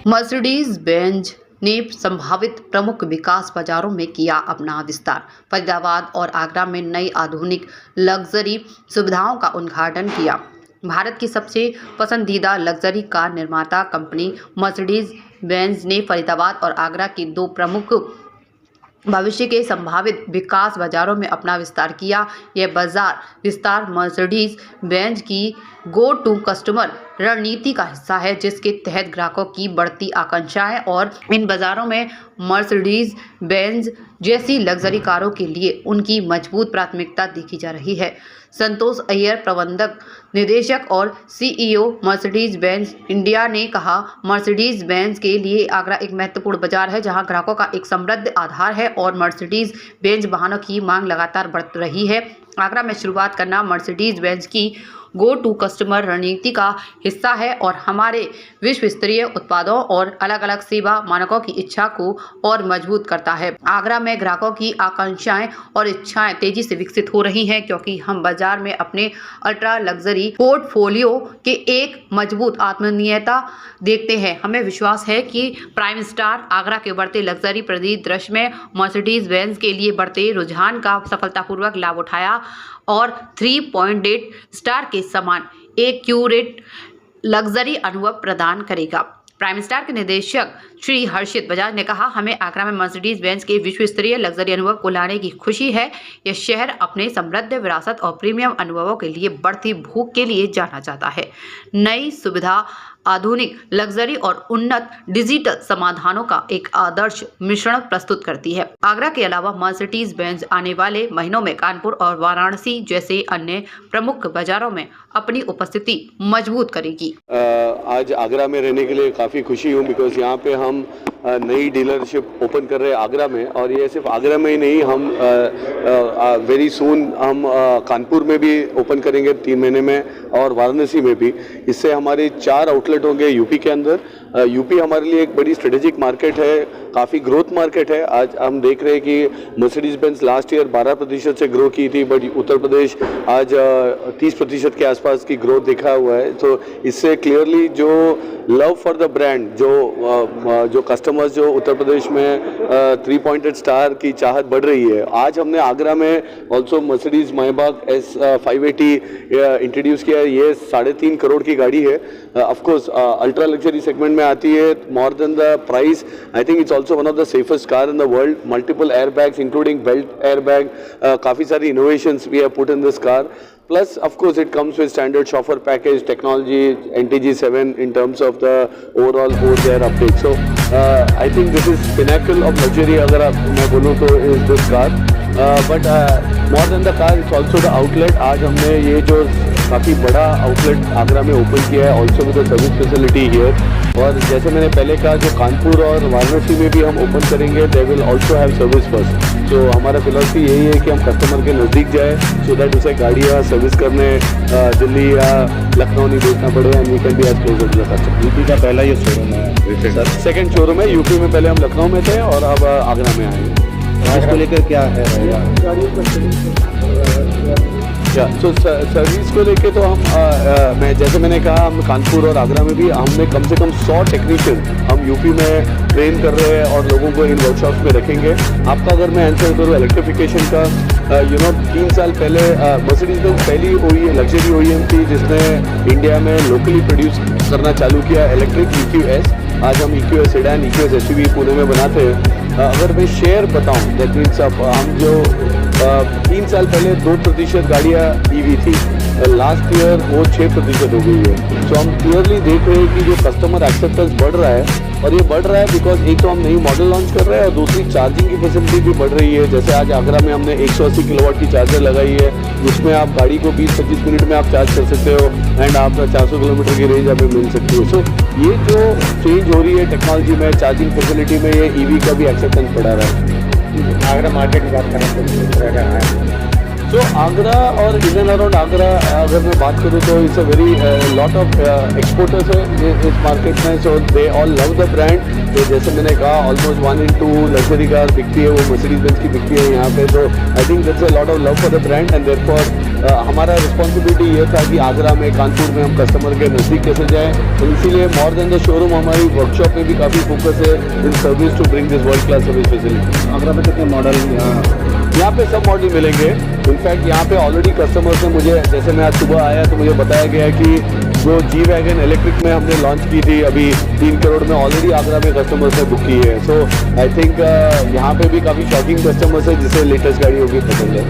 Mercedes Benz ने संभावित प्रमुख विकास बाजारों में किया अपना विस्तार। फरीदाबाद और आगरा में नई आधुनिक लग्जरी सुविधाओं का उद्घाटन किया। भारत की सबसे पसंदीदा लग्जरी कार निर्माता कंपनी मर्सिडीज बेंज ने फरीदाबाद और आगरा की दो प्रमुख भविष्य के संभावित विकास बाजारों में अपना विस्तार किया। यह बाजार विस्तार मर्सिडीज बेंज की गो टू कस्टमर रणनीति का हिस्सा है, जिसके तहत ग्राहकों की बढ़ती आकांक्षाएं और इन बाजारों में मर्सिडीज बेंज जैसी लग्जरी कारों के लिए उनकी मजबूत प्राथमिकता देखी जा रही है। संतोष अय्यर, प्रबंधक निदेशक और सीईओ मर्सिडीज बेंज इंडिया ने कहा, मर्सिडीज बेंज के लिए आगरा एक महत्वपूर्ण बाजार है, जहां ग्राहकों का एक समृद्ध आधार है और मर्सिडीज बेंज वाहनों की मांग लगातार बढ़ रही है। आगरा में शुरुआत करना मर्सिडीज बेंज की गो टू कस्टमर रणनीति का हिस्सा है और हमारे विश्व स्तरीय उत्पादों और अलग अलग सेवा मानकों की इच्छा को और मजबूत करता है। आगरा में ग्राहकों की आकांक्षाएं और इच्छाएं तेजी से विकसित हो रही हैं, क्योंकि हम बाजार में अपने अल्ट्रा लग्जरी पोर्टफोलियो के एक मजबूत आत्मीयता देखते हैं। हमें विश्वास है कि प्राइम स्टार आगरा के बढ़ते लग्जरी परिदृश्य में मर्सिडीज बेंज के लिए बढ़ते रुझान का सफलतापूर्वक लाभ उठाया और 3.8 स्टार के समान एक क्यूरेट लग्जरी अनुभव प्रदान करेगा। प्राइम स्टार के निदेशक श्री हर्षित बजाज ने कहा, हमें आगरा में मर्सिडीज बेंज के विश्व स्तरीय लग्जरी अनुभव को लाने की खुशी है। यह शहर अपने समृद्ध विरासत और प्रीमियम अनुभवों के लिए बढ़ती भूख के लिए जाना जाता है। नई सुविधा, आधुनिक लग्जरी और उन्नत डिजिटल समाधानों का एक आदर्श मिश्रण प्रस्तुत करती है। आगरा के अलावा मर्सिडीज बेंज आने वाले महीनों में कानपुर और वाराणसी जैसे अन्य प्रमुख बाजारों में अपनी उपस्थिति मजबूत करेगी। आज आगरा में रहने के लिए काफ़ी खुशी हूँ, बिकॉज यहाँ पे हम नई डीलरशिप ओपन कर रहे हैं आगरा में, और ये सिर्फ आगरा में ही नहीं, हम वेरी सून हम कानपुर में भी ओपन करेंगे 3 महीने में, और वाराणसी में भी। इससे हमारे 4 आउटलेट होंगे यूपी के अंदर। यूपी हमारे लिए एक बड़ी स्ट्रेटेजिक मार्केट है, काफ़ी ग्रोथ मार्केट है। आज हम देख रहे हैं कि मर्सिडीज बेंज लास्ट ईयर 12% से ग्रो की थी, बट उत्तर प्रदेश आज 30% के आसपास की ग्रोथ दिखा हुआ है। तो इससे क्लियरली जो लव फॉर द ब्रांड, जो कस्टमर्स जो उत्तर प्रदेश में 3.8 स्टार की चाहत बढ़ रही है। आज हमने आगरा में also Mercedes Maybach S580 introduce किया है। ये 3.5 करोड़ की गाड़ी है। ऑफकोर्स अल्ट्रा लग्जरी सेगमेंट में आती है। More than the price, I think it's also one of the safest car in the world. Multiple air bags including belt air bag, काफ़ी सारी innovations we have put in this car. Plus, of course, it comes with standard chauffeur package, technology, NTG7 in terms of the overall over-the-air update. So, I think this is pinnacle of luxury. अगर आप मैं बोलूँ तो is this car. But more than the car, it's also the outlet. आज हमने ये जो काफ़ी बड़ा आउटलेट आगरा में ओपन किया है, also with service facility here. और जैसे मैंने पहले कहा, जो कानपुर और वाराणसी में भी हम ओपन करेंगे, they will also have service first. तो हमारा फिलॉसफी यही है कि हम कस्टमर के नज़दीक जाए, सो दैट उसे गाड़ियाँ सर्विस करने दिल्ली या लखनऊ नहीं भेजना पड़े, and we can be as close as the customer. UP का पहला ये शोरूम है सर, सेकेंड शोरूम है. यूपी में पहले हम लखनऊ में थे और अब आगरा में आए हैं. इसको लेकर क्या है? तो सर्विस को लेके तो हम जैसे मैंने कहा, हम कानपुर और आगरा में भी हमने कम से कम 100 टेक्नीशियन हम यूपी में ट्रेन कर रहे हैं और लोगों को इन वर्कशॉप्स में रखेंगे. आपका अगर मैं आंसर करूँ इलेक्ट्रिफिकेशन का, 3 साल पहले मर्सिडीज बेंज पहली लग्जरी OEM थी जिसने इंडिया में लोकली प्रोड्यूस करना चालू किया इलेक्ट्रिक EQS. आज हम EQS sedan, EQS SUV Pune में बनाते हैं. अगर मैं शेयर बताऊं, दैट मीन्स हम जो 3 साल पहले 2% गाड़ियाँ EV थी, लास्ट ईयर वो 6% हो गई है. सो हम क्लियरली देख रहे हैं कि जो कस्टमर एक्सेप्टेंस बढ़ रहा है, और ये बढ़ रहा है बिकॉज एक तो हम नई मॉडल लॉन्च कर रहे हैं और दूसरी चार्जिंग की फैसिलिटी भी बढ़ रही है. जैसे आज आगरा में हमने 180 किलोवाट की चार्जर लगाई है, जिसमें आप गाड़ी को 20-25 मिनट में आप चार्ज कर सकते हो, एंड आप 400 किलोमीटर की रेंज हमें मिल सकती है. सो ये जो चेंज हो रही है टेक्नोलॉजी में, चार्जिंग फैसिलिटी में, ये EV का भी एक्सेप्टेंस बढ़ा रहा है. आगरा मार्केट की बात करें तो So आगरा और इन एंड अराउंड आगरा अगर मैं बात करूँ तो it's a very lot of exporters है इस मार्केट में. So they all love the brand. तो जैसे मैंने कहा ऑलमोस्ट 1 in 2 लग्जरी कार बिकती है वो मर्सिडीज बेंज की बिकती है यहाँ पे. तो I think that's a lot of love for the brand and therefore हमारा रिस्पॉन्सिबिलिटी ये था कि आगरा में कानपुर में हम कस्टमर के नज़दीक कैसे जाएँ. तो इसीलिए मोर देन द शोरूम हमारी वर्कशॉप में भी काफ़ी फोकस है in service to bring this world class service facility. Agra में कितने मॉडल यहाँ पे सब मॉडल मिलेंगे. इनफैक्ट यहाँ पे ऑलरेडी कस्टमर्स ने मुझे जैसे मैं आज सुबह आया तो मुझे बताया गया कि जो जी वैगन इलेक्ट्रिक में हमने लॉन्च की थी अभी 3 करोड़ में ऑलरेडी आगरा में कस्टमर्स ने बुक की है. सो आई थिंक यहाँ पे भी काफ़ी शॉकिंग कस्टमर्स है जिसे लेटेस्ट गाड़ी होगी पसंद है.